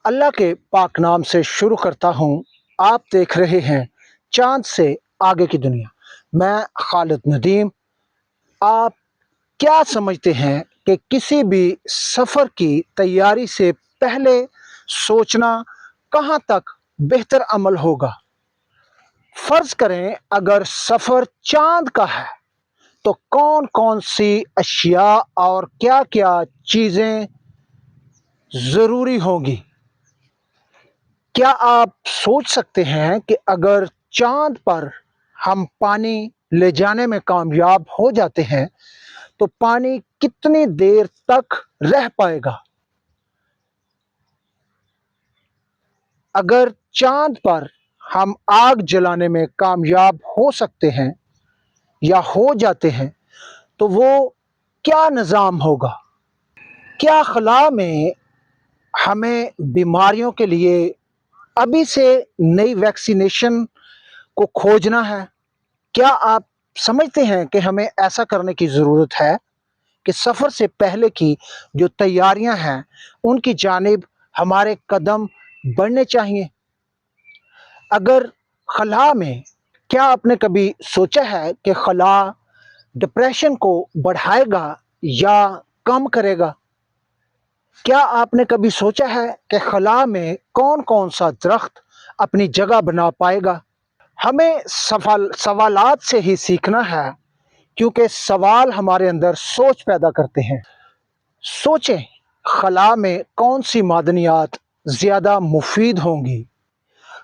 अल्लाह के पाक नाम से शुरू करता हूँ। आप देख रहे हैं चाँद से आगे की दुनिया। मैं खालिद नदीम। आप क्या समझते हैं कि किसी भी सफ़र की तैयारी से पहले सोचना कहाँ तक बेहतर अमल होगा? फ़र्ज़ करें अगर सफ़र चाँद का है तो कौन-कौन सी अशिया और क्या-क्या चीज़ें ज़रूरी होंगी? क्या आप सोच सकते हैं कि अगर चाँद पर हम पानी ले जाने में कामयाब हो जाते हैं, तो पानी कितनी देर तक रह पाएगा? अगर चाँद पर हम आग जलाने में कामयाब हो सकते हैं या हो जाते हैं, तो वो क्या निज़ाम होगा? क्या ख़ला में हमें बीमारियों के लिए अभी से नई वैक्सीनेशन को खोजना है? क्या आप समझते हैं कि हमें ऐसा करने की ज़रूरत है कि सफ़र से पहले की जो तैयारियां हैं, उनकी जानिब हमारे कदम बढ़ने चाहिए? अगर खला में क्या आपने कभी सोचा है कि खला डिप्रेशन को बढ़ाएगा या कम करेगा? क्या आपने कभी सोचा है कि खला में कौन-कौन सा दरख्त अपनी जगह बना पाएगा? हमें सवालात से ही सीखना है, क्योंकि सवाल हमारे अंदर सोच पैदा करते हैं। सोचें, खला में कौन सी मादनियात ज़्यादा मुफीद होंगी?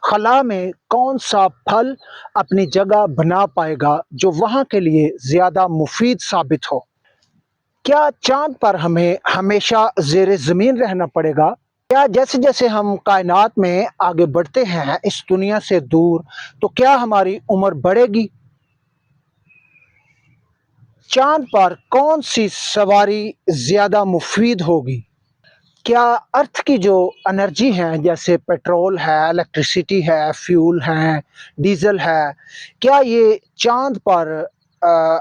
खला में कौन सा फल अपनी जगह बना पाएगा जो वहाँ के लिए ज़्यादा मुफीद साबित हो? क्या चाँद पर हमें हमेशा ज़ेरे ज़मीन रहना पड़ेगा? क्या जैसे-जैसे हम कायनात में आगे बढ़ते हैं इस दुनिया से दूर, तो क्या हमारी उम्र बढ़ेगी? चाँद पर कौन-सी सवारी ज़्यादा मुफ़ीद होगी? क्या अर्थ की जो एनर्जी है, जैसे पेट्रोल है, इलेक्ट्रिसिटी है, फ्यूल हैं, डीज़ल है, क्या ये चाँद पर अ,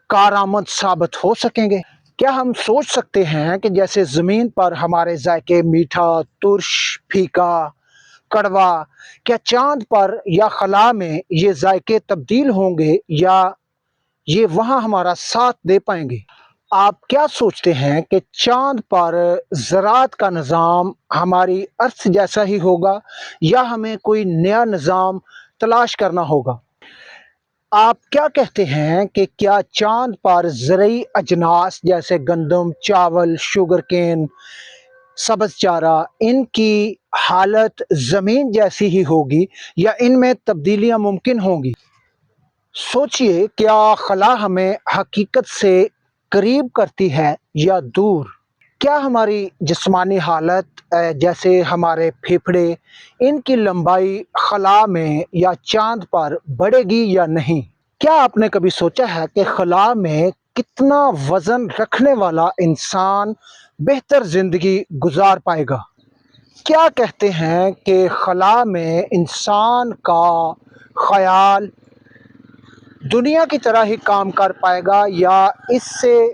कारआमद साबित हो सकेंगे? क्या हम सोच सकते हैं कि जैसे ज़मीन पर हमारे ज़ायके मीठा, तुर्श, फीका, कड़वा, क्या चाँद पर या खला में ये ज़ायके तब्दील होंगे या ये वहाँ हमारा साथ दे पाएँगे? आप क्या सोचते हैं कि चाँद पर ज़राअत का निज़ाम हमारी अर्थ जैसा ही होगा या हमें कोई नया निज़ाम तलाश करना होगा? आप क्या कहते हैं कि क्या चाँद पर ज़रूरी अजनास जैसे गंदम, चावल, शुगरकेन, सब्ज़ चारा, इनकी हालत ज़मीन जैसी ही होगी या इनमें तब्दीलियाँ मुमकिन होंगी? सोचिए, क्या खला हमें हकीकत से करीब करती है या दूर? क्या हमारी जिस्मानी हालत जैसे हमारे फेफड़े, इनकी लंबाई खला में या चाँद पर बढ़ेगी या नहीं? क्या आपने कभी सोचा है कि खला में कितना वज़न रखने वाला इंसान बेहतर ज़िंदगी गुज़ार पाएगा? क्या कहते हैं कि खला में इंसान का ख़याल दुनिया की तरह ही काम कर पाएगा या इससे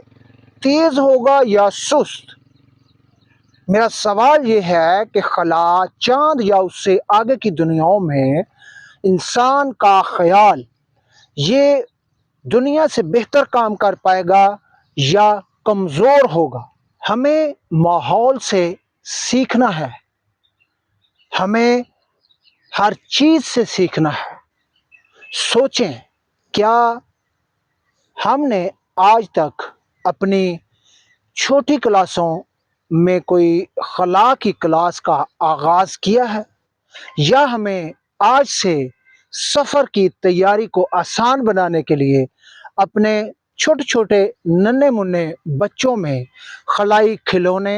तेज़ होगा या सुस्त? मेरा सवाल ये है कि खला, चाँद या उससे आगे की दुनियाओं में इंसान का ख़याल ये दुनिया से बेहतर काम कर पाएगा या कमज़ोर होगा? हमें माहौल से सीखना है, हमें हर चीज़ से सीखना है। सोचें, क्या हमने आज तक अपनी छोटी क्लासों में कोई खला की क्लास का आगाज़ किया है? या हमें आज से सफ़र की तैयारी को आसान बनाने के लिए अपने छोटे-छोटे नन्हे-मुन्ने बच्चों में खलाई खिलौने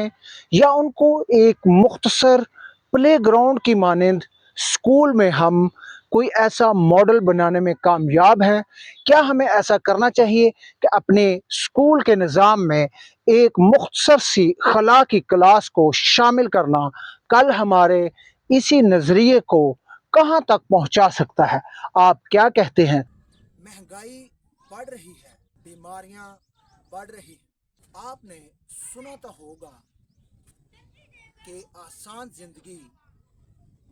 या उनको एक मुख्तसर प्लेग्राउंड की मानंद स्कूल में हम कोई ऐसा मॉडल बनाने में कामयाब हैं? क्या हमें ऐसा करना चाहिए कि अपने स्कूल के निज़ाम में एक मुख्तसर सी खला की क्लास को शामिल करना कल हमारे इसी नज़रिए को कहाँ तक पहुँचा सकता है? आप क्या कहते हैं? महंगाई बढ़ रही है, बीमारियां बढ़ रही हैं। आपने सुना तो होगा कि आसान जिंदगी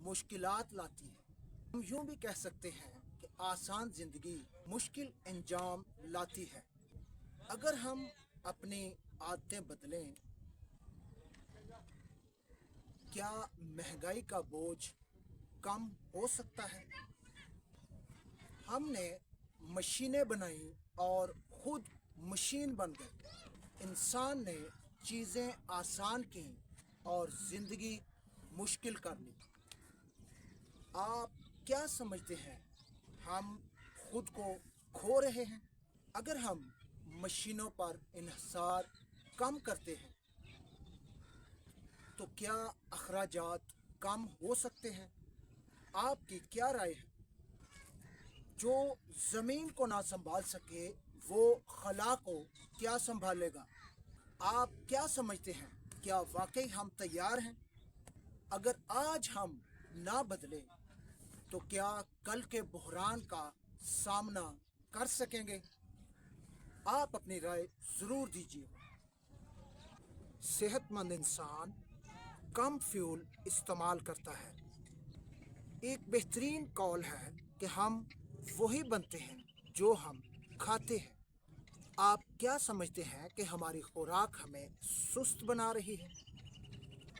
मुश्किलात लाती है। हम यूं भी कह सकते हैं कि आसान जिंदगी मुश्किल अंजाम लाती है। अगर हम अपनी आदतें बदलें, क्या महंगाई का बोझ कम हो सकता है? हमने मशीनें बनाई और खुद मशीन बन गए। इंसान ने चीज़ें आसान की और ज़िंदगी मुश्किल कर ली। आप क्या समझते हैं, हम खुद को खो रहे हैं? अगर हम मशीनों पर इन्हिसार कम करते हैं तो क्या अखराजात कम हो सकते हैं? आपकी क्या राय है? जो ज़मीन को ना संभाल सके वो खला को क्या संभालेगा? आप क्या समझते हैं, क्या वाकई हम तैयार हैं? अगर आज हम ना बदले तो क्या कल के बहरान का सामना कर सकेंगे? आप अपनी राय ज़रूर दीजिए। सेहतमंद इंसान कम फ्यूल इस्तेमाल करता है। एक बेहतरीन कॉल है कि हम वही बनते हैं जो हम खाते हैं। आप क्या समझते हैं कि हमारी खुराक हमें सुस्त बना रही है?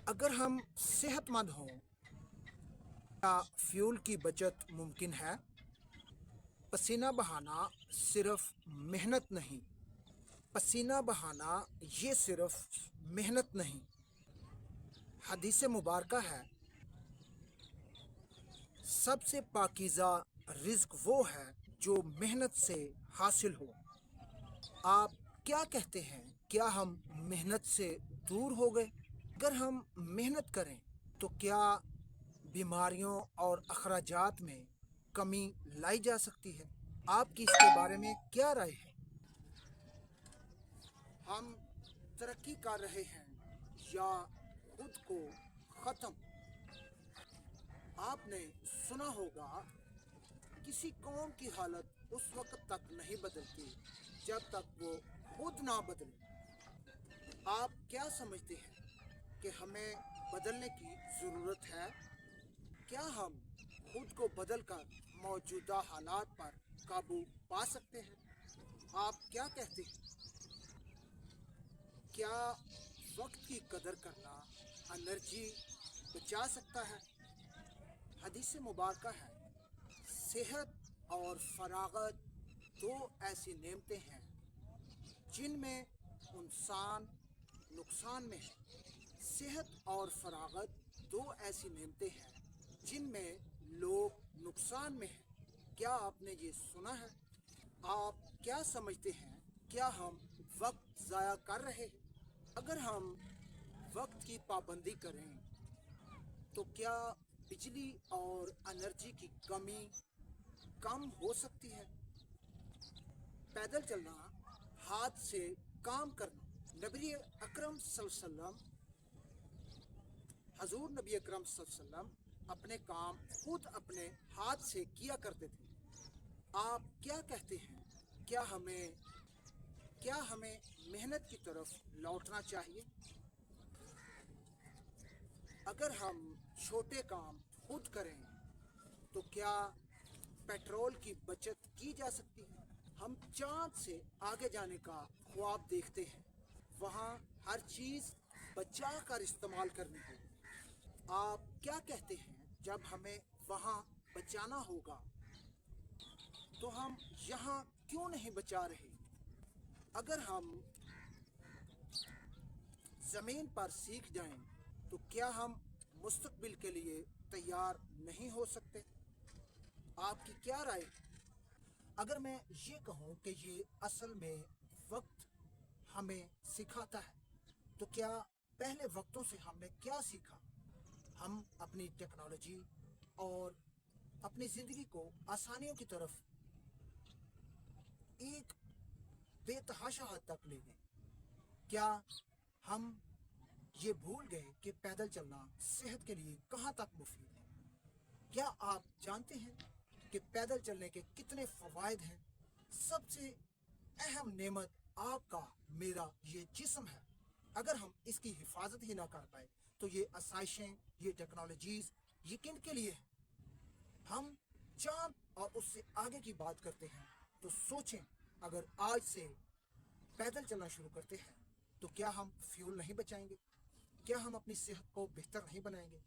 अगर हम सेहतमंद हों, क्या फ्यूल की बचत मुमकिन है? पसीना बहाना सिर्फ मेहनत नहीं, पसीना बहाना ये सिर्फ मेहनत नहीं, हदीस मुबारका है, सबसे पाकीज़ा रिज़्क वो है जो मेहनत से हासिल हो। आप क्या कहते हैं, क्या हम मेहनत से दूर हो गए? अगर हम मेहनत करें तो क्या बीमारियों और अखराजात में कमी लाई जा सकती है? आपकी इसके बारे में क्या राय है? हम तरक्की कर रहे हैं या खुद को ख़त्म? आपने सुना होगा, किसी कौम की हालत उस वक्त तक नहीं बदलती जब तक वो खुद ना बदले। आप क्या समझते हैं कि हमें बदलने की ज़रूरत है? क्या हम खुद को बदलकर मौजूदा हालात पर काबू पा सकते हैं? आप क्या कहते हैं, क्या वक्त की कदर करना एनर्जी बचा सकता है? हदीस मुबारका है, सेहत और फरागत दो ऐसी नेमतें हैं जिनमें इंसान नुकसान में है। सेहत और फरागत दो ऐसी नेमतें हैं जिनमें लोग नुकसान में हैं। क्या आपने ये सुना है? आप क्या समझते हैं, क्या हम वक्त ज़ाया कर रहे हैं? अगर हम वक्त की पाबंदी करें तो क्या बिजली और एनर्जी की कमी कम हो सकती है? पैदल चलना, हाथ से काम करना। नबी अकरम सल्लल्लाहु अलैहि वसल्लम, हजूर नबी अकरम सल्लल्लाहु अलैहि वसल्लम अपने काम खुद अपने हाथ से किया करते थे। आप क्या कहते हैं, क्या हमें मेहनत की तरफ लौटना चाहिए? अगर हम छोटे काम खुद करें तो क्या पेट्रोल की बचत की जा सकती है? हम चांद से आगे जाने का ख्वाब देखते हैं, वहाँ हर चीज़ बचा कर इस्तेमाल करनी होगी। आप क्या कहते हैं, जब हमें वहाँ बचाना होगा तो हम यहाँ क्यों नहीं बचा रहे? अगर हम ज़मीन पर सीख जाएं तो क्या हम मुस्तकबिल के लिए तैयार नहीं हो सकते? आपकी क्या राय है? अगर मैं ये कहूँ कि ये असल में वक्त हमें सिखाता है, तो क्या पहले वक्तों से हमने क्या सीखा? हम अपनी टेक्नोलॉजी और अपनी ज़िंदगी को आसानियों की तरफ एक बेतहाशा हद तक ले गए। क्या हम ये भूल गए कि पैदल चलना सेहत के लिए कहाँ तक मुफीद है? क्या आप जानते हैं कि पैदल चलने के कितने फ़वाइद हैं? सबसे अहम नेमत आपका मेरा ये जिस्म है। अगर हम इसकी हिफाजत ही ना कर पाए تو یہ آسائشیں، یہ ٹیکنالوجیز یہ کن کے لیے ہیں؟ ہم چاند اور اس سے آگے کی بات کرتے ہیں تو سوچیں، اگر آج سے پیدل چلنا شروع کرتے ہیں تو کیا ہم فیول نہیں بچائیں گے؟ کیا ہم اپنی صحت کو بہتر نہیں بنائیں گے؟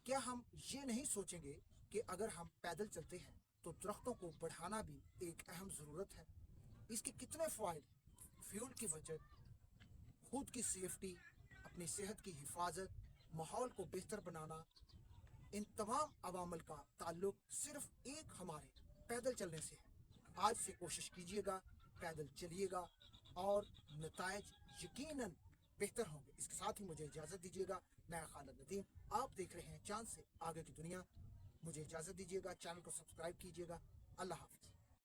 کیا ہم یہ نہیں سوچیں گے کہ اگر ہم پیدل چلتے ہیں تو درختوں کو بڑھانا بھی ایک اہم ضرورت ہے؟ اس کے کتنے فوائد، فیول کی بچت، خود کی سیفٹی، اپنی صحت کی حفاظت، ماحول کو بہتر بنانا، ان تمام عوامل کا تعلق صرف ایک ہمارے پیدل چلنے سے ہے۔ آج سے کوشش کیجیے گا، پیدل چلیے گا اور نتائج یقیناً بہتر ہوں گے۔ اس کے ساتھ ہی مجھے اجازت دیجیے گا، میں خالد ندیم، آپ دیکھ رہے ہیں چاند سے آگے کی دنیا۔ مجھے اجازت دیجیے گا، چینل کو سبسکرائب کیجیے گا۔ اللہ حافظ۔